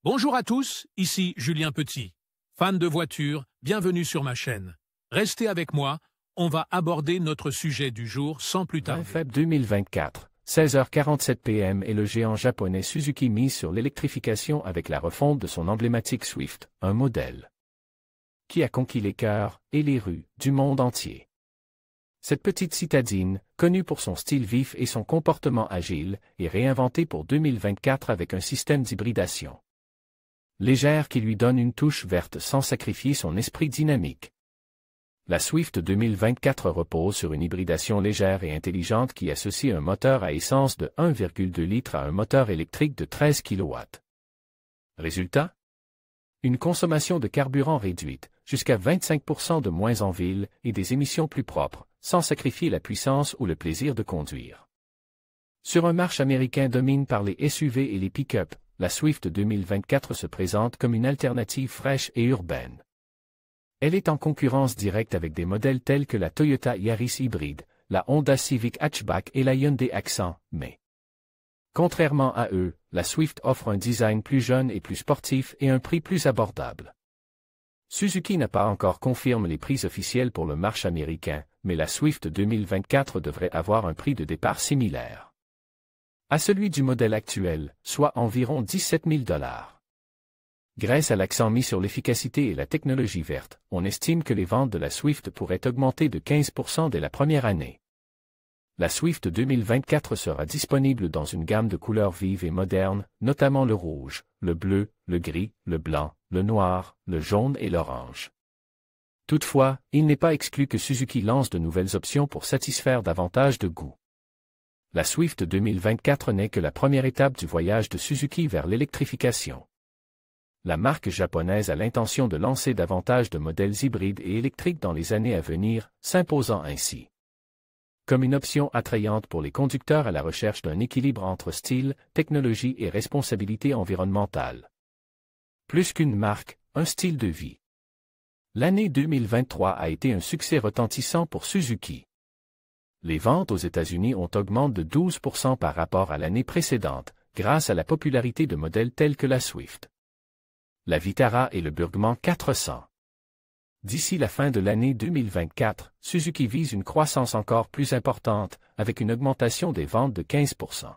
Bonjour à tous, ici Julien Petit. Fan de voitures, bienvenue sur ma chaîne. Restez avec moi, on va aborder notre sujet du jour sans plus tarder. 20 février 2024, 16h47 p.m. et le géant japonais Suzuki mise sur l'électrification avec la refonte de son emblématique Swift, un modèle qui a conquis les cœurs et les rues du monde entier. Cette petite citadine, connue pour son style vif et son comportement agile, est réinventée pour 2024 avec un système d'hybridation légère qui lui donne une touche verte sans sacrifier son esprit dynamique. La Swift 2024 repose sur une hybridation légère et intelligente qui associe un moteur à essence de 1,2 litres à un moteur électrique de 13 kW. Résultat? Une consommation de carburant réduite, jusqu'à 25% de moins en ville, et des émissions plus propres, sans sacrifier la puissance ou le plaisir de conduire. Sur un marché américain dominé par les SUV et les pick-up, la Swift 2024 se présente comme une alternative fraîche et urbaine. Elle est en concurrence directe avec des modèles tels que la Toyota Yaris hybride, la Honda Civic Hatchback et la Hyundai Accent, mais contrairement à eux, la Swift offre un design plus jeune et plus sportif et un prix plus abordable. Suzuki n'a pas encore confirmé les prix officiels pour le marché américain, mais la Swift 2024 devrait avoir un prix de départ similaire à celui du modèle actuel, soit environ 17 000 $. Grâce à l'accent mis sur l'efficacité et la technologie verte, on estime que les ventes de la Swift pourraient augmenter de 15% dès la première année. La Swift 2024 sera disponible dans une gamme de couleurs vives et modernes, notamment le rouge, le bleu, le gris, le blanc, le noir, le jaune et l'orange. Toutefois, il n'est pas exclu que Suzuki lance de nouvelles options pour satisfaire davantage de goût. La Swift 2024 n'est que la première étape du voyage de Suzuki vers l'électrification. La marque japonaise a l'intention de lancer davantage de modèles hybrides et électriques dans les années à venir, s'imposant ainsi comme une option attrayante pour les conducteurs à la recherche d'un équilibre entre style, technologie et responsabilité environnementale. Plus qu'une marque, un style de vie. L'année 2023 a été un succès retentissant pour Suzuki. Les ventes aux États-Unis ont augmenté de 12% par rapport à l'année précédente, grâce à la popularité de modèles tels que la Swift, la Vitara et le Burgman 400. D'ici la fin de l'année 2024, Suzuki vise une croissance encore plus importante, avec une augmentation des ventes de 15%.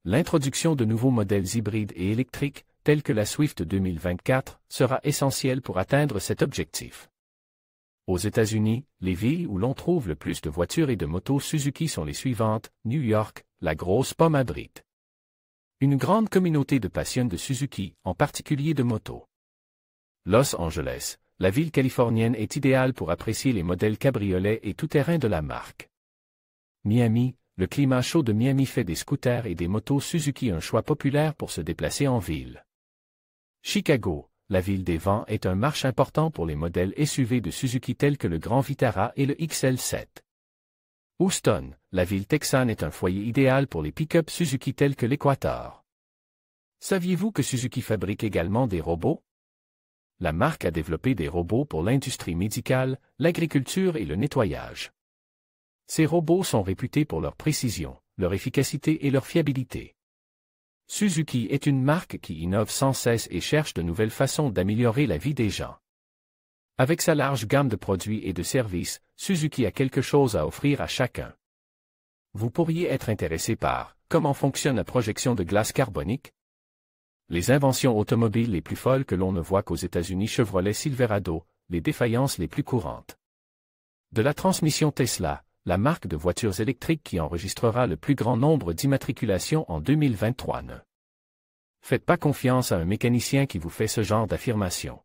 L'introduction de nouveaux modèles hybrides et électriques, tels que la Swift 2024, sera essentielle pour atteindre cet objectif. Aux États-Unis, les villes où l'on trouve le plus de voitures et de motos Suzuki sont les suivantes: New York, la grosse pomme abrite une grande communauté de passionnés de Suzuki, en particulier de motos. Los Angeles, la ville californienne est idéale pour apprécier les modèles cabriolets et tout-terrain de la marque. Miami, le climat chaud de Miami fait des scooters et des motos Suzuki un choix populaire pour se déplacer en ville. Chicago, la ville des vents, est un marché important pour les modèles SUV de Suzuki tels que le Grand Vitara et le XL7. Houston, la ville texane, est un foyer idéal pour les pick-up Suzuki tels que l'Equator. Saviez-vous que Suzuki fabrique également des robots? La marque a développé des robots pour l'industrie médicale, l'agriculture et le nettoyage. Ces robots sont réputés pour leur précision, leur efficacité et leur fiabilité. Suzuki est une marque qui innove sans cesse et cherche de nouvelles façons d'améliorer la vie des gens. Avec sa large gamme de produits et de services, Suzuki a quelque chose à offrir à chacun. Vous pourriez être intéressé par comment fonctionne la projection de glace carbonique? Les inventions automobiles les plus folles que l'on ne voit qu'aux États-Unis: Chevrolet Silverado, les défaillances les plus courantes de la transmission Tesla, la marque de voitures électriques qui enregistrera le plus grand nombre d'immatriculations en 2023. Ne faites pas confiance à un mécanicien qui vous fait ce genre d'affirmation.